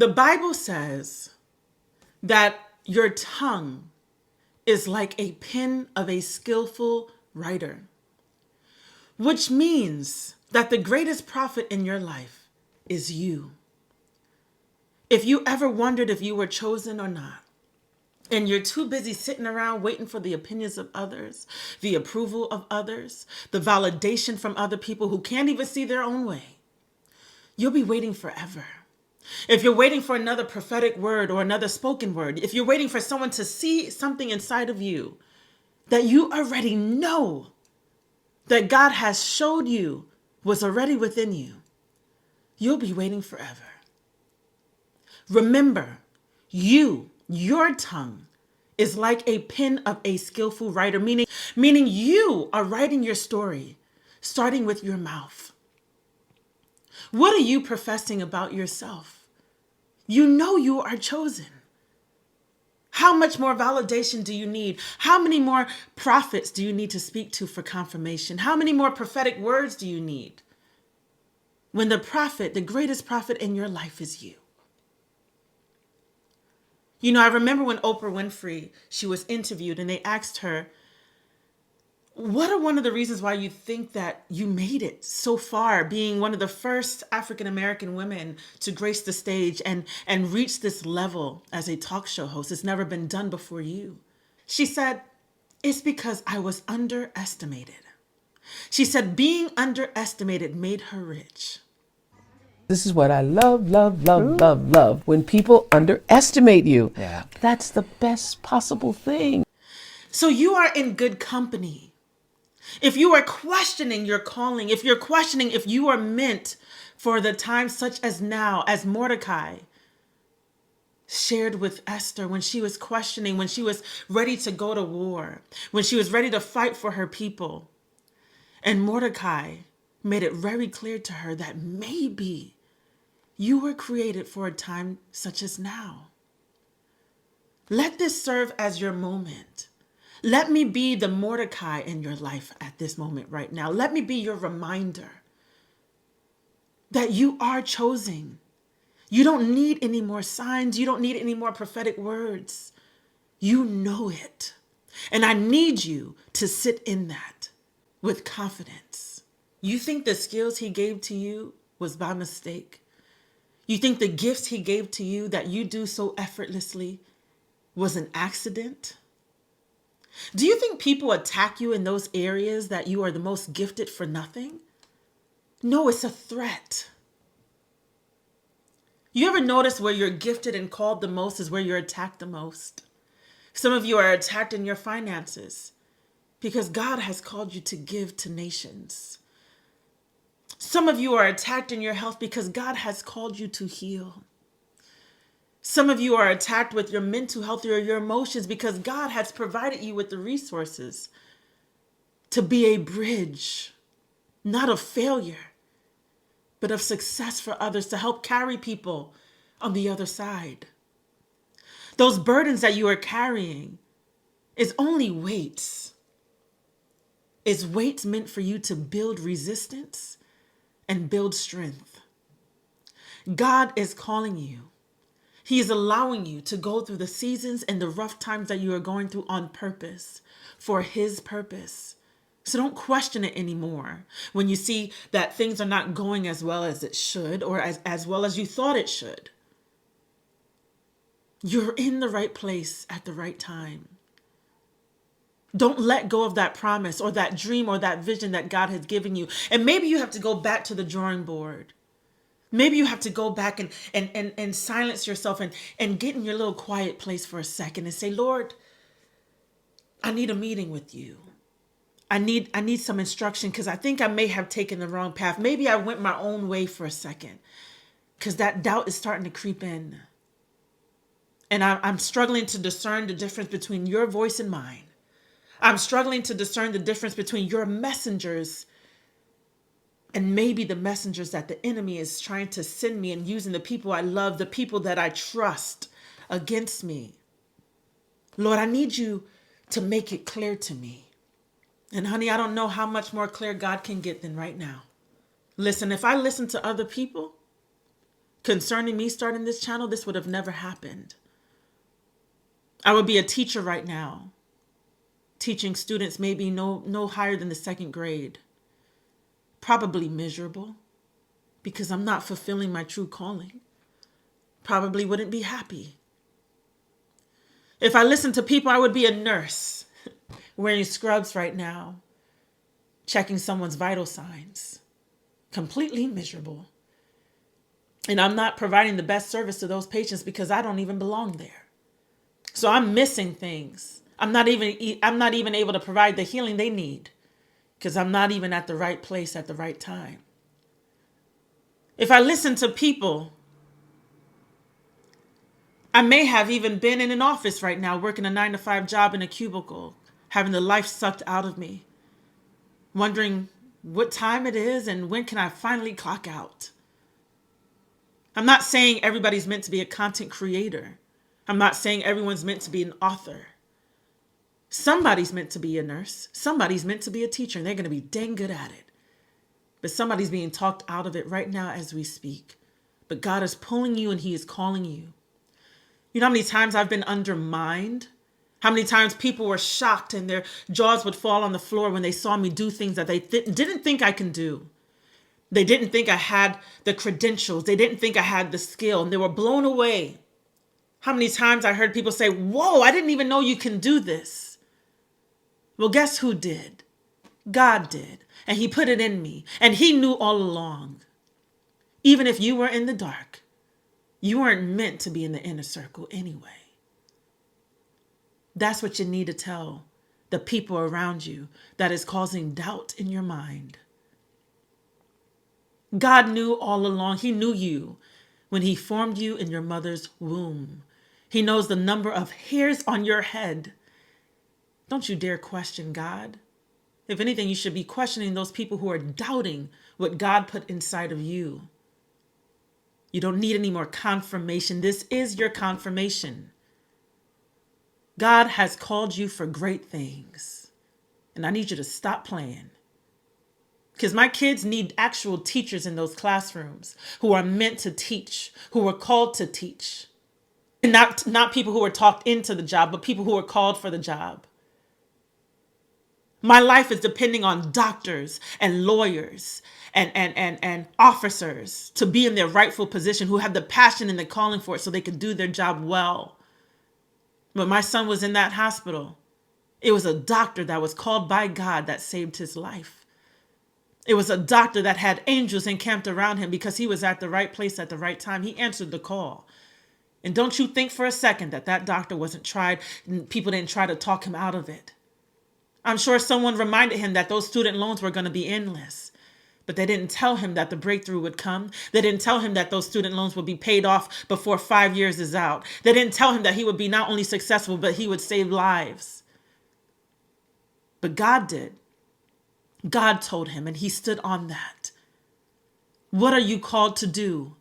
The Bible says that your tongue is like a pen of a skillful writer, which means that the greatest prophet in your life is you. If you ever wondered if you were chosen or not, and you're too busy sitting around waiting for the opinions of others, the approval of others, the validation from other people who can't even see their own way, you'll be waiting forever. If you're waiting for another prophetic word or another spoken word, if you're waiting for someone to see something inside of you that you already know that God has showed you was already within you, you'll be waiting forever. Remember, your tongue is like a pen of a skillful writer, meaning you are writing your story, starting with your mouth. What are you professing about yourself? You know you are chosen. How much more validation do you need? How many more prophets do you need to speak to for confirmation? How many more prophetic words do you need when the prophet, the greatest prophet in your life is you? You know, I remember when Oprah Winfrey, she was interviewed and they asked her, what are one of the reasons why you think that you made it so far, being one of the first African-American women to grace the stage and reach this level as a talk show host? It's never been done before you. She said, it's because I was underestimated. She said being underestimated made her rich. This is what I love, love, love, love, love. When people underestimate you. Yeah. That's the best possible thing. So you are in good company. If you are questioning your calling, if you're questioning if you are meant for the time such as now, as Mordecai shared with Esther when she was questioning, when she was ready to go to war, when she was ready to fight for her people. And Mordecai made it very clear to her that maybe you were created for a time such as now. Let this serve as your moment. Let me be the Mordecai in your life at this moment right now. Let me be your reminder that you are chosen. You don't need any more signs. You don't need any more prophetic words. You know it. And I need you to sit in that with confidence. You think the skills he gave to you was by mistake? You think the gifts he gave to you that you do so effortlessly was an accident? Do you think people attack you in those areas that you are the most gifted for nothing? No, it's a threat. You ever notice where you're gifted and called the most is where you're attacked the most? Some of you are attacked in your finances because God has called you to give to nations. Some of you are attacked in your health because God has called you to heal. Some of you are attacked with your mental health or your emotions because God has provided you with the resources to be a bridge, not of failure, but of success for others, to help carry people on the other side. Those burdens that you are carrying is only weights. It's weights meant for you to build resistance and build strength. God is calling you. He is allowing you to go through the seasons and the rough times that you are going through on purpose, for his purpose. So don't question it anymore when you see that things are not going as well as it should or as well as you thought it should. You're in the right place at the right time. Don't let go of that promise or that dream or that vision that God has given you. And maybe you have to go back to the drawing board. Maybe you have to go back and silence yourself and get in your little quiet place for a second and say, Lord, I need a meeting with you. I need some instruction because I think I may have taken the wrong path. Maybe I went my own way for a second because that doubt is starting to creep in. And I'm struggling to discern the difference between your voice and mine. I'm struggling to discern the difference between your messengers and maybe the messengers that the enemy is trying to send me and using the people I love, the people that I trust against me. Lord, I need you to make it clear to me. And honey, I don't know how much more clear God can get than right now. Listen, if I listen to other people, Concerning me starting this channel, this would have never happened. I would be a teacher right now, teaching students maybe no higher than the second grade. Probably miserable because I'm not fulfilling my true calling. Probably wouldn't be happy. If I listened to people, I would be a nurse wearing scrubs right now, checking someone's vital signs. Completely miserable. And I'm not providing the best service to those patients because I don't even belong there. So I'm missing things. I'm not even able to provide the healing they need because I'm not even at the right place at the right time. If I listen to people, I may have even been in an office right now working a 9-to-5 job in a cubicle, having the life sucked out of me, wondering what time it is and when can I finally clock out. I'm not saying everybody's meant to be a content creator. I'm not saying everyone's meant to be an author. Somebody's meant to be a nurse. Somebody's meant to be a teacher, and they're going to be dang good at it. But somebody's being talked out of it right now as we speak. But God is pulling you and he is calling you. You know how many times I've been undermined? How many times people were shocked and their jaws would fall on the floor when they saw me do things that they didn't think I can do. They didn't think I had the credentials. They didn't think I had the skill, and they were blown away. How many times I heard people say, "Whoa, I didn't even know you can do this." Well, guess who did? God did. And he put it in me. And he knew all along. Even if you were in the dark, you weren't meant to be in the inner circle anyway. That's what you need to tell the people around you that is causing doubt in your mind. God knew all along. He knew you when he formed you in your mother's womb. He knows the number of hairs on your head. Don't you dare question God. If anything, you should be questioning those people who are doubting what God put inside of you. You don't need any more confirmation. This is your confirmation. God has called you for great things. And I need you to stop playing. Because my kids need actual teachers in those classrooms who are meant to teach, who are called to teach. And not people who are talked into the job, but people who are called for the job. My life is depending on doctors and lawyers and officers to be in their rightful position, who have the passion and the calling for it so they can do their job well. When my son was in that hospital, it was a doctor that was called by God that saved his life. It was a doctor that had angels encamped around him because he was at the right place at the right time. He answered the call. And don't you think for a second that that doctor wasn't tried and people didn't try to talk him out of it. I'm sure someone reminded him that those student loans were going to be endless. But they didn't tell him that the breakthrough would come. They didn't tell him that those student loans would be paid off before 5 years is out. They didn't tell him that he would be not only successful, but he would save lives. But God did. God told him, and he stood on that. What are you called to do?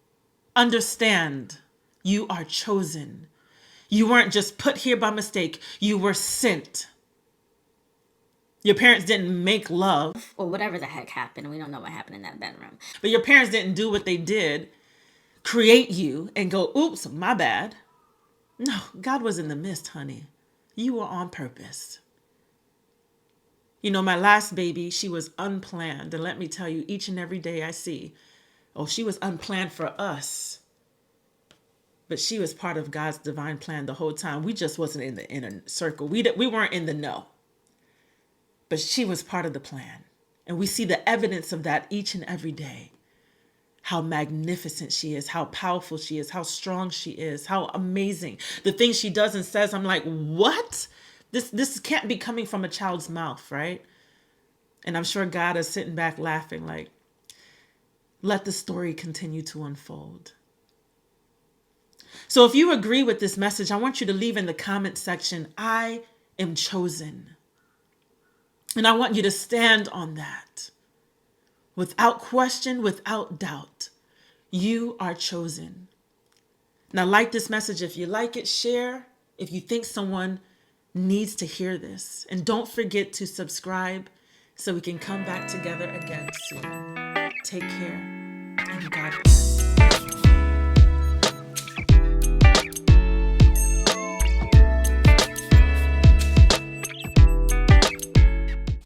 Understand, you are chosen. You weren't just put here by mistake. You were sent. Your parents didn't make love. Or whatever the heck happened. We don't know what happened in that bedroom. But your parents didn't do what they did, create you and go, oops, my bad. No, God was in the midst, honey. You were on purpose. You know, my last baby, she was unplanned. And let me tell you, each and every day I see, oh, she was unplanned for us. But she was part of God's divine plan the whole time. We just wasn't in the inner circle. We weren't in the know. But she was part of the plan. And we see the evidence of that each and every day. How magnificent she is, how powerful she is, how strong she is, how amazing. The things she does and says, I'm like, what? This can't be coming from a child's mouth, right? And I'm sure God is sitting back laughing like, let the story continue to unfold. So if you agree with this message, I want you to leave in the comment section, I am chosen. And I want you to stand on that. Without question, without doubt, you are chosen. Now, like this message. If you like it, share. If you think someone needs to hear this. And don't forget to subscribe so we can come back together again soon. Take care and God bless.